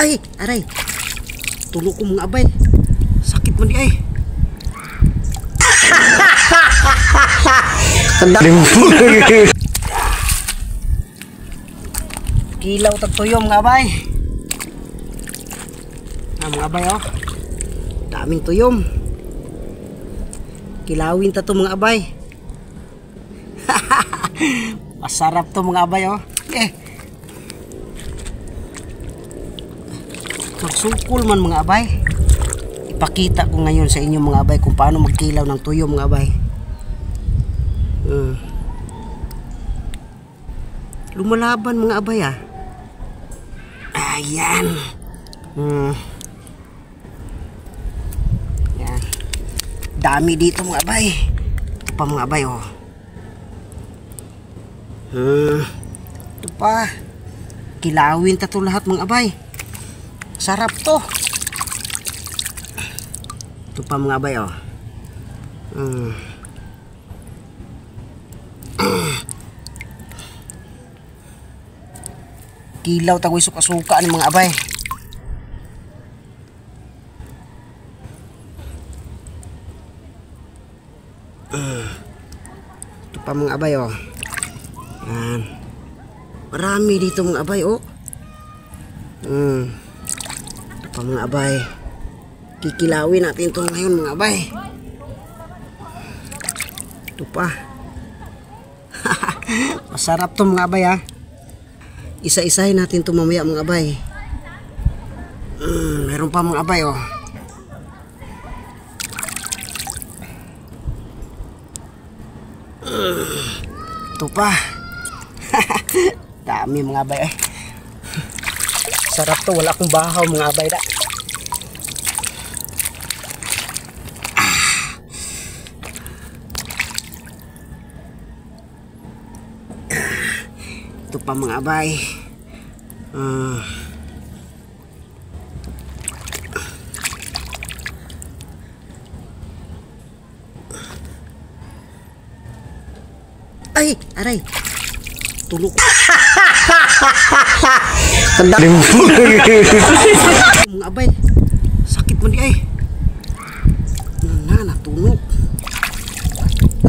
Ay, aray. Tulog ko mga abay. Sakit man di ay. Kilaw tagtuyom mga abay. Mga abay oh. Daming tuyom. Kilawin ta to mga abay. Masarap to mga abay oh. Magsukol man mga abay. Ipakita ko ngayon sa inyo mga abay kung paano magkilaw ng tuyo mga abay. Lumalaban mga abay ah. Ayan. Yan. Dami dito mga abay. Ito pa mga abay oh. Ito pa. Kilawin ta to lahat mga abay. Sarap to. Ito pa mga abay oh. Kilaw tagoy suka-suka ng mga abay. Ito pa mga abay oh. Yan. Marami dito mga abay oh. Ito pa mga abay. Kikilawin natin ito ngayon mga abay. Ito pa. Masarap to mga abay ha. Isa-isahin natin ito mamaya mga abay. Meron pa mga abay oh. Ito pa. Dami mga abay eh. Sarap to, wala akong bahaw mga abay da. Ito pa mga abay. Ay, aray. Tulog. Mga abay. Sakit man di ay. Natunog.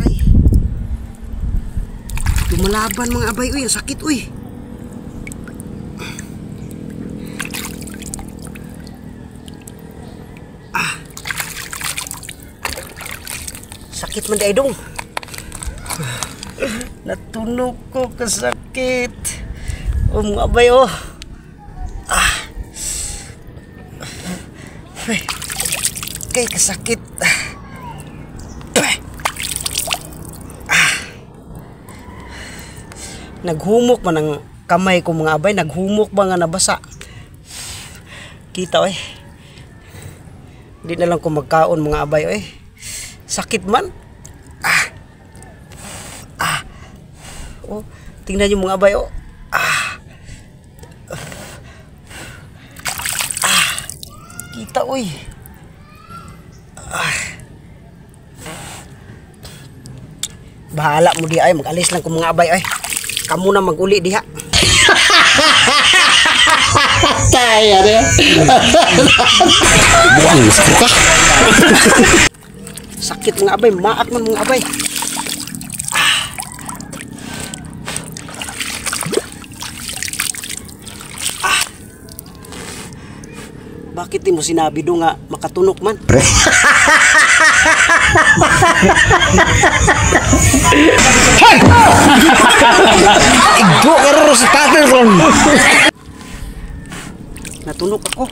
Ay. Lumalaban mga abay uy, sakit uy. Sakit man di ay dong. Natunog ko kasakit. Oh mga abay oh. Kay kasakit. Naghumok man ang kamay ko mga abay. Naghumok ba nga nabasa. Kita eh. Hindi na lang ko magkaon mga abay eh. Sakit man. Oh, tingnan niyo mga abay oh. Kita uy. Bahala mo di ay, mag-alis lang ko mga abay ay. Kamu na mag-uli diha. Kaya rin. Buang ka. Sakit mga abay, maak man mga abay. Bakit di mo sinabi do nga makatunok man? Igo ka rin sa tatay ko. Natunok ako.